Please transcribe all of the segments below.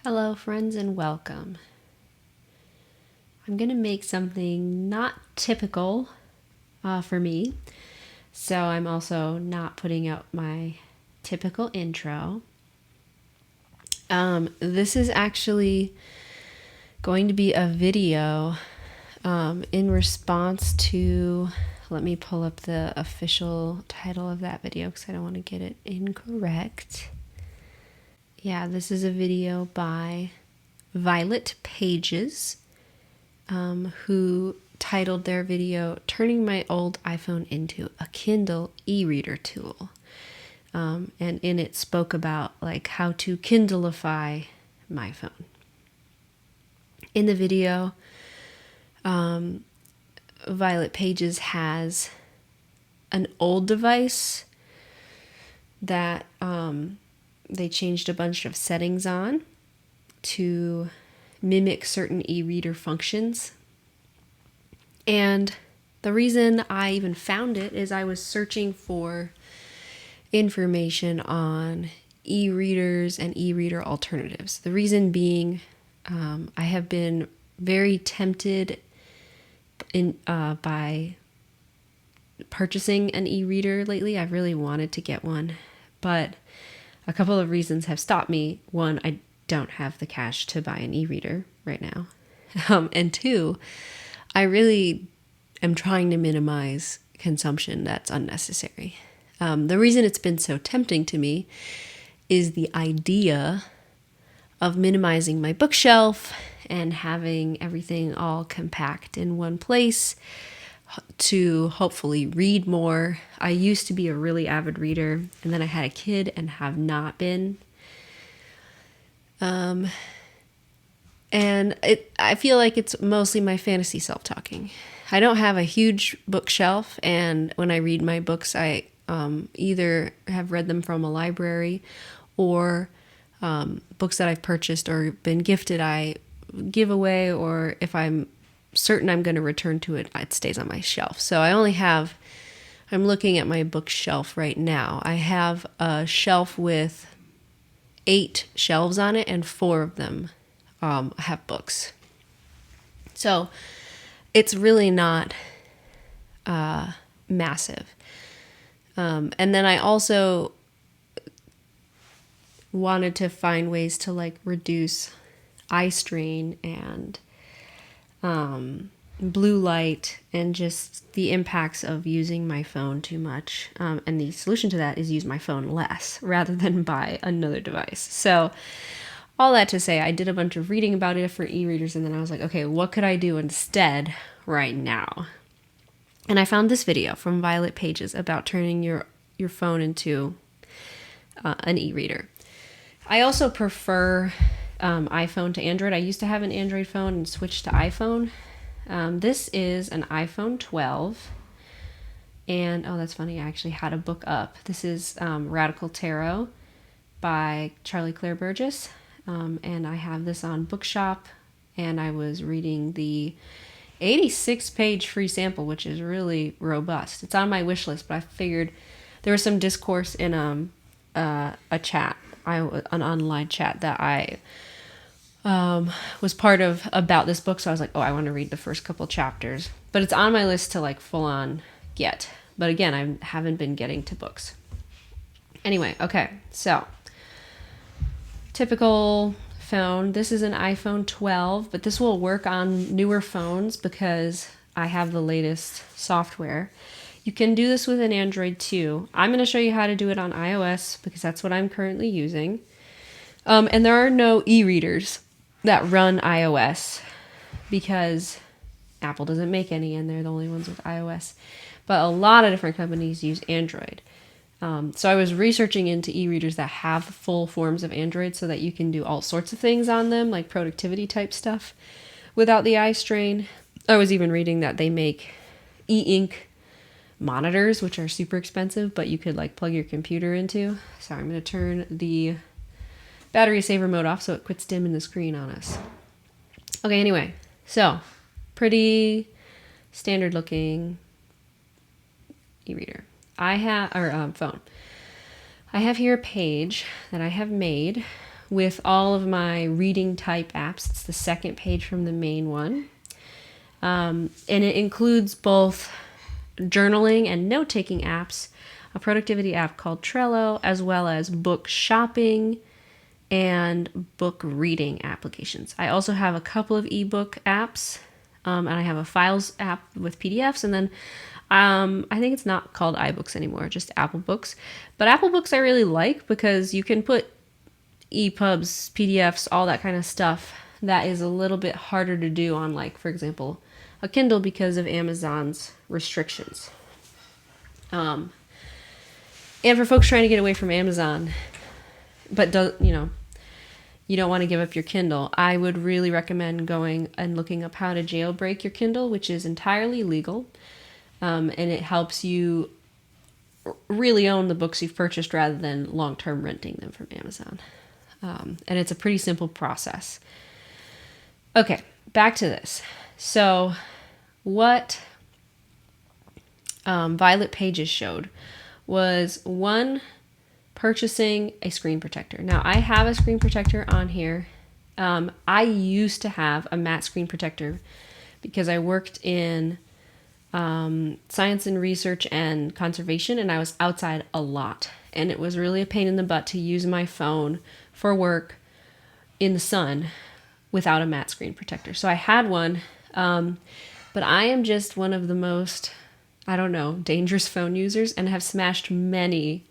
Hello, friends, and welcome. I'm going to make something not typical for me, so I'm also not putting out my typical intro. This is actually going to be a video in response to, let me pull up the official title of that video because I don't want to get it incorrect. Yeah, this is a video by Violet Pages, who titled their video "Turning My Old iPhone into a Kindle e-reader tool." And in it spoke about like how to Kindleify my phone. In the video, Violet Pages has an old device that they changed a bunch of settings on to mimic certain e-reader functions. And the reason I even found it is I was searching for information on e-readers and e-reader alternatives. The reason being, I have been very tempted by purchasing an e-reader lately. I've really wanted to get one, but a couple of reasons have stopped me. One, I don't have the cash to buy an e-reader right now. And two, I really am trying to minimize consumption that's unnecessary. The reason it's been so tempting to me is the idea of minimizing my bookshelf and having everything all compact in one place to hopefully read more. I used to be a really avid reader, and then I had a kid and have not been. And I feel like it's mostly my fantasy self-talking. I don't have a huge bookshelf, and when I read my books, I either have read them from a library or books that I've purchased or been gifted I give away, or if I'm certain I'm going to return to it, it stays on my shelf. So I'm looking at my bookshelf right now. I have a shelf with 8 shelves on it, and 4 of them have books. So it's really not massive. And then I also wanted to find ways to like reduce eye strain and blue light and just the impacts of using my phone too much. And the solution to that is use my phone less rather than buy another device. So all that to say, I did a bunch of reading about it for e-readers, and then I was like, okay, what could I do instead right now? And I found this video from Violet Pages about turning your phone into an e-reader. I also prefer iPhone to Android. I used to have an Android phone and switched to iPhone. This is an iPhone 12. And, oh, that's funny, I actually had a book up. This is Radical Tarot by Charlie Claire Burgess. And I have this on Bookshop, and I was reading the 86-page free sample, which is really robust. It's on my wish list, but I figured there was some discourse in a chat, an online chat that I was part of about this book. So I was like, oh, I want to read the first couple chapters. But it's on my list to like full on get. But again, I haven't been getting to books. Anyway, okay, so typical phone. This is an iPhone 12, but this will work on newer phones because I have the latest software. You can do this with an Android too. I'm going to show you how to do it on iOS because that's what I'm currently using. And there are no e-readers that run iOS because Apple doesn't make any, and they're the only ones with iOS. But a lot of different companies use Android. So I was researching into e-readers that have full forms of Android so that you can do all sorts of things on them, like productivity type stuff, without the eye strain. I was even reading that they make e-ink monitors, which are super expensive, but you could like plug your computer into. So I'm going to turn the battery saver mode off so it quits dimming the screen on us. Okay, anyway, so pretty standard looking e-reader. Phone. I have here a page that I have made with all of my reading type apps. It's the second page from the main one. And it includes both journaling and note-taking apps, a productivity app called Trello, as well as book shopping and book reading applications. I also have a couple of ebook apps, and I have a files app with PDFs, and then I think it's not called iBooks anymore, just Apple Books. But Apple Books I really like because you can put EPUBs, PDFs, all that kind of stuff that is a little bit harder to do on, like, for example, a Kindle because of Amazon's restrictions. And for folks trying to get away from Amazon, but you don't want to give up your Kindle, I would really recommend going and looking up how to jailbreak your Kindle, which is entirely legal. And it helps you really own the books you've purchased rather than long-term renting them from Amazon. And it's a pretty simple process. Okay, back to this. So what Violet Pages showed was one, purchasing a screen protector. Now I have a screen protector on here. I used to have a matte screen protector because I worked in science and research and conservation, and I was outside a lot. And it was really a pain in the butt to use my phone for work in the sun without a matte screen protector. So I had one, but I am just one of the most, dangerous phone users and have smashed many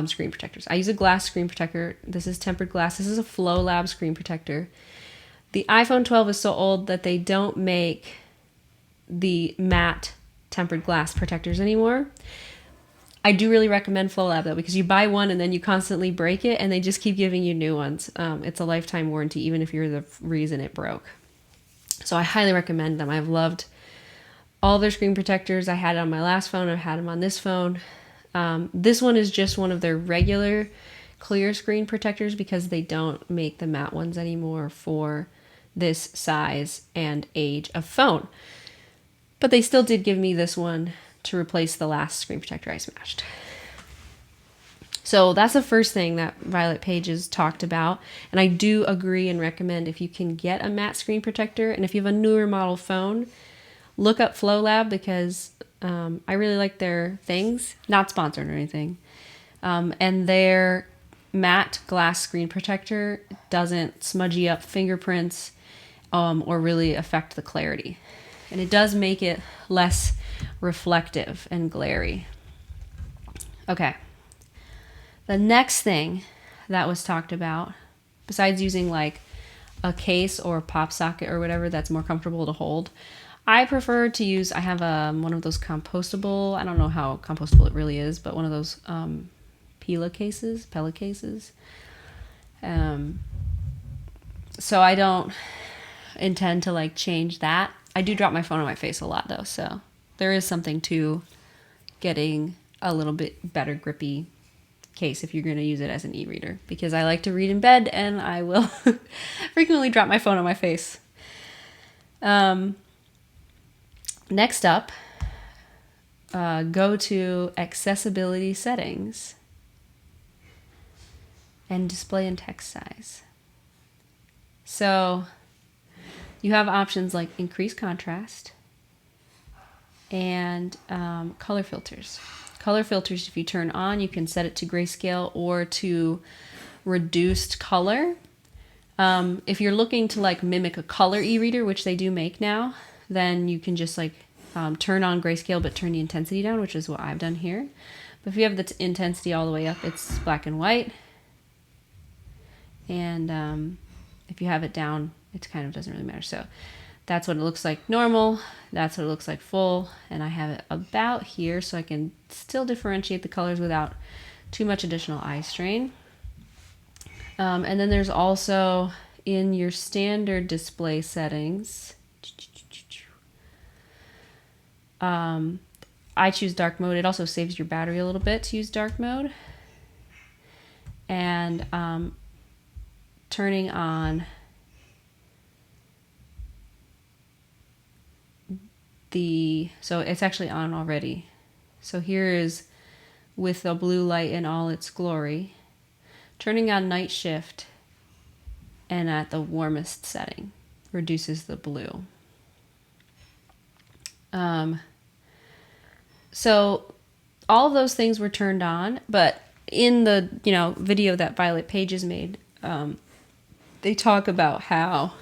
screen protectors. I use a glass screen protector. This is tempered glass. This is a Flow Lab screen protector. The iPhone 12 is so old that they don't make the matte tempered glass protectors anymore. I do really recommend Flow Lab though, because you buy one and then you constantly break it and they just keep giving you new ones. It's a lifetime warranty, even if you're the reason it broke. So I highly recommend them. I've loved all their screen protectors. I had it on my last phone. I've had them on this phone. This one is just one of their regular clear screen protectors because they don't make the matte ones anymore for this size and age of phone. But they still did give me this one to replace the last screen protector I smashed. So that's the first thing that Violet Pages talked about. And I do agree and recommend if you can get a matte screen protector, and if you have a newer model phone, look up Flow Lab because I really like their things. Not sponsored or anything. And their matte glass screen protector doesn't smudgy up fingerprints or really affect the clarity. And it does make it less reflective and glary. Okay. The next thing that was talked about, besides using like a case or a pop socket or whatever that's more comfortable to hold, I prefer to use, I have one of those compostable, I don't know how compostable it really is, but one of those Pella cases. So I don't intend to like change that. I do drop my phone on my face a lot though, so there is something to getting a little bit better grippy case if you're going to use it as an e-reader, because I like to read in bed and I will frequently drop my phone on my face. Next up, go to accessibility settings and display and text size. So you have options like increase contrast and color filters. Color filters, if you turn on, you can set it to grayscale or to reduced color. If you're looking to like mimic a color e-reader, which they do make now, then you can just like turn on grayscale but turn the intensity down, which is what I've done here. But if you have the intensity all the way up, it's black and white. And if you have it down, it kind of doesn't really matter. So that's what it looks like normal. That's what it looks like full. And I have it about here so I can still differentiate the colors without too much additional eye strain. And then there's also in your standard display settings, I choose dark mode. It also saves your battery a little bit to use dark mode. And turning on so it's actually on already. So here is with the blue light in all its glory. Turning on night shift and at the warmest setting, reduces the blue. So all of those things were turned on, but in the video that Violet Pages made, they talk about how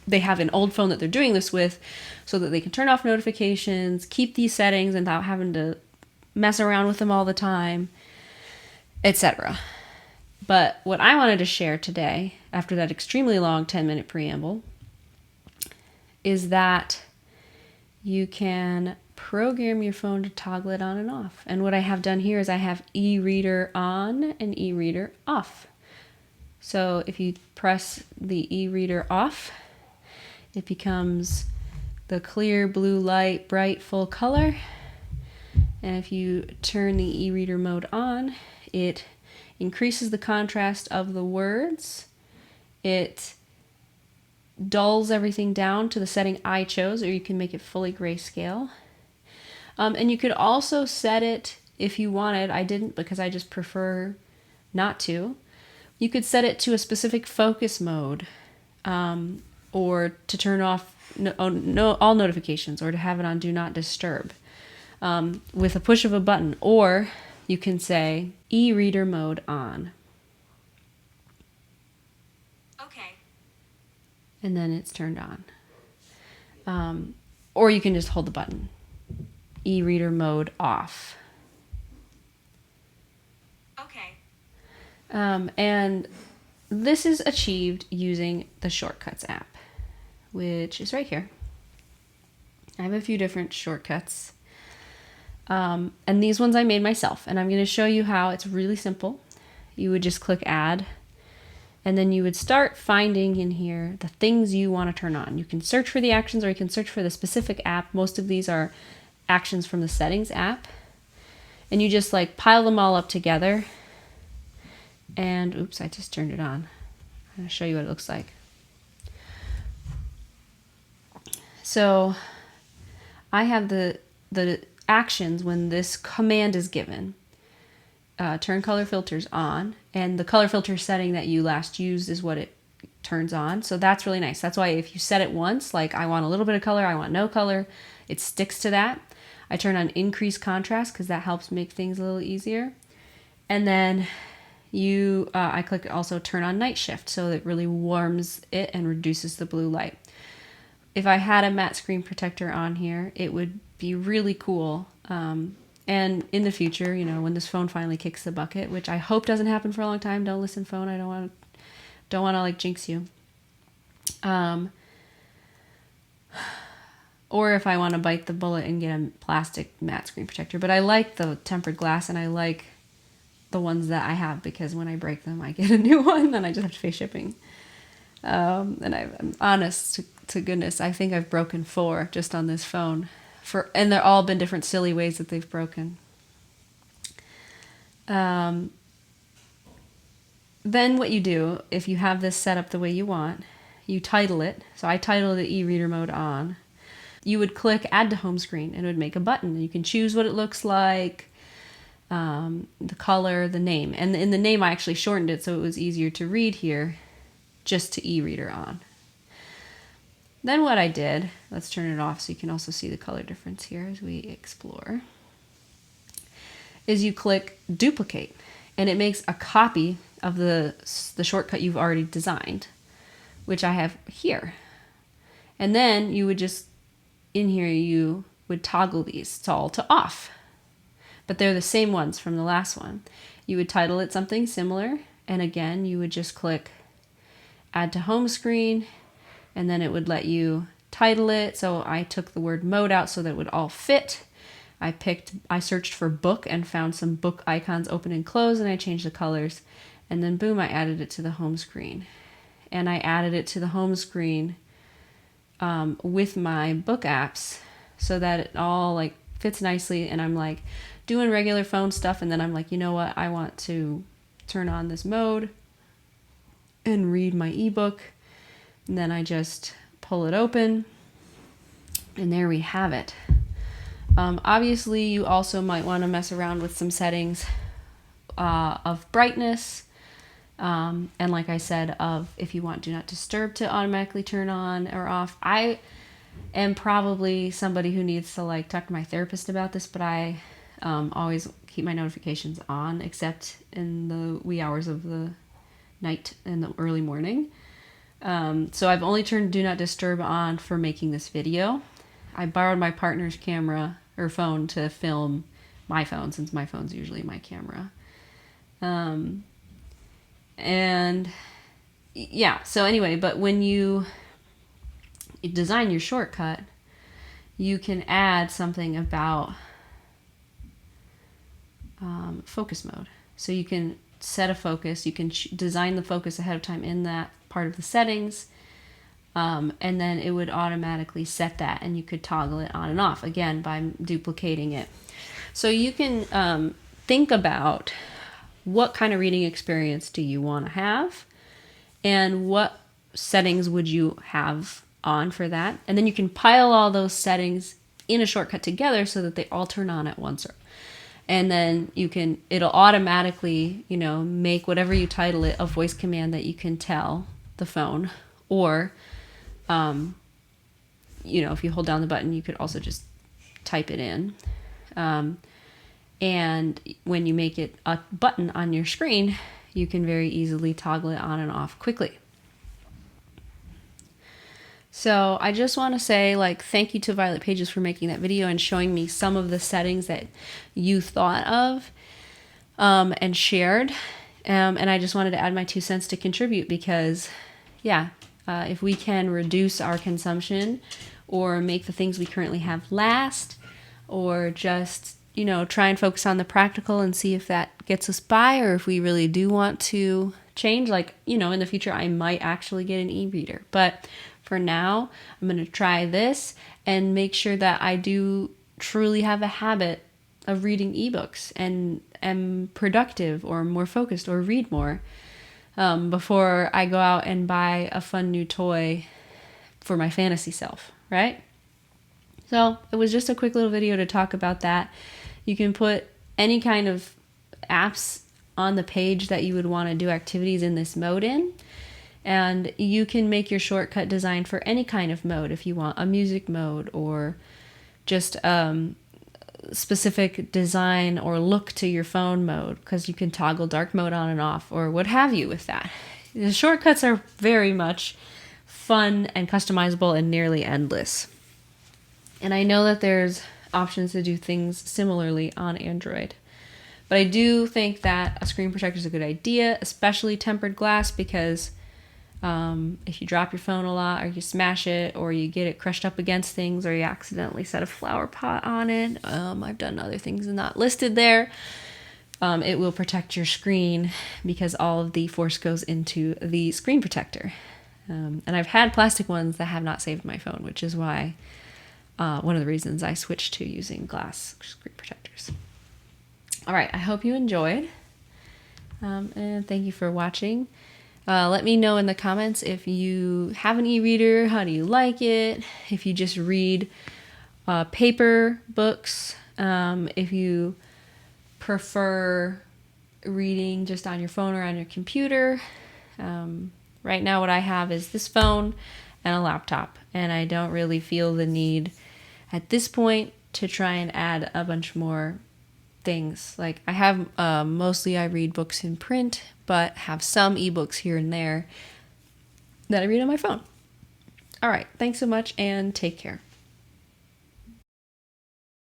they have an old phone that they're doing this with so that they can turn off notifications, keep these settings without having to mess around with them all the time, etc. But what I wanted to share today, after that extremely long 10-minute preamble, is that you can program your phone to toggle it on and off. And what I have done here is I have e-reader on and e-reader off. So if you press the e-reader off, it becomes the clear blue light, bright, full color. And if you turn the e-reader mode on, it increases the contrast of the words. It dulls everything down to the setting I chose, or you can make it fully grayscale. And you could also set it if you wanted. I didn't because I just prefer not to. You could set it to a specific focus mode, or to turn off all notifications, or to have it on Do Not Disturb with a push of a button. Or you can say e-reader mode on. Okay. And then it's turned on. Or you can just hold the button. E-reader mode off. Okay. And this is achieved using the Shortcuts app, which is right here. I have a few different shortcuts. And these ones I made myself. And I'm going to show you how. It's really simple. You would just click Add. And then you would start finding in here the things you want to turn on. You can search for the actions, or you can search for the specific app. Most of these are actions from the Settings app. And you just like pile them all up together. And oops, I just turned it on. I'm going to show you what it looks like. So I have the actions when this command is given. Turn color filters on, and the color filter setting that you last used is what it turns on. So that's really nice. That's why if you set it once, like I want a little bit of color, I want no color, it sticks to that. I turn on increase contrast because that helps make things a little easier. And then I click also turn on night shift, so it really warms it and reduces the blue light. If I had a matte screen protector on here, it would be really cool. And in the future, when this phone finally kicks the bucket, which I hope doesn't happen for a long time. Don't listen, phone. I don't want to like jinx you. Or if I want to bite the bullet and get a plastic matte screen protector. But I like the tempered glass, and I like the ones that I have because when I break them, I get a new one, and I just have to pay shipping. And I'm honest to goodness, I think I've broken 4 just on this phone. And they're all been different silly ways that they've broken. Then what you do, if you have this set up the way you want, you title it. So I titled it e-reader mode on. You would click add to home screen, and it would make a button. You can choose what it looks like, the color, the name. And in the name, I actually shortened it so it was easier to read here, just to e-reader on. Then what I did, let's turn it off so you can also see the color difference here as we explore, is you click duplicate, and it makes a copy of the shortcut you've already designed, which I have here. And then you would just, in here, you would toggle these to all to off. But they're the same ones from the last one. You would title it something similar, and again, you would just click add to home screen, and then it would let you title it. So I took the word mode out so that it would all fit. I searched for book and found some book icons open and close, and I changed the colors. And then boom, I added it to the home screen. And I added it to the home screen with my book apps so that it all like fits nicely. And I'm like doing regular phone stuff, and then I'm like, you know what? I want to turn on this mode and read my ebook. And then I just pull it open, and there we have it. Obviously, you also might want to mess around with some settings of brightness And like I said, of if you want Do Not Disturb to automatically turn on or off. I am probably somebody who needs to like talk to my therapist about this, but I always keep my notifications on, except in the wee hours of the night and the early morning. So I've only turned Do Not Disturb on for making this video. I borrowed my partner's camera or phone to film my phone, since my phone's usually my camera. And yeah, so anyway, but when you design your shortcut, you can add something about focus mode. So you can set a focus, you can design the focus ahead of time in that part of the settings, and then it would automatically set that, and you could toggle it on and off, again, by duplicating it. So you can think about what kind of reading experience do you want to have, and what settings would you have on for that. And then you can pile all those settings in a shortcut together so that they all turn on at once. And then it'll automatically, make whatever you title it a voice command that you can tell the phone. Or, if you hold down the button, you could also just type it in. And when you make it a button on your screen, you can very easily toggle it on and off quickly. So I just want to say, thank you to Violet Pages for making that video and showing me some of the settings that you thought of and shared. And I just wanted to add my 2 cents to contribute because, if we can reduce our consumption or make the things we currently have last, or just, try and focus on the practical and see if that gets us by, or if we really do want to change, in the future, I might actually get an e-reader. But for now, I'm going to try this and make sure that I do truly have a habit of reading ebooks and am productive or more focused or read more before I go out and buy a fun new toy for my fantasy self, right? So it was just a quick little video to talk about that. You can put any kind of apps on the page that you would want to do activities in this mode in. And you can make your shortcut design for any kind of mode if you want a music mode or just specific design or look to your phone mode, because you can toggle dark mode on and off or what have you with that. The shortcuts are very much fun and customizable and nearly endless. And I know that there's options to do things similarly on Android. But I do think that a screen protector is a good idea, especially tempered glass, because if you drop your phone a lot, or you smash it, or you get it crushed up against things, or you accidentally set a flower pot on it, I've done other things not listed there, it will protect your screen because all of the force goes into the screen protector. And I've had plastic ones that have not saved my phone, which is why one of the reasons I switched to using glass screen protectors. All right, I hope you enjoyed, and thank you for watching. Let me know in the comments if you have an e-reader, how do you like it, if you just read paper books, if you prefer reading just on your phone or on your computer. Right now what I have is this phone and a laptop, and I don't really feel the need at this point to try and add a bunch more things. Like I have mostly I read books in print, but have some ebooks here and there that I read on my phone. All right, thanks so much and take care.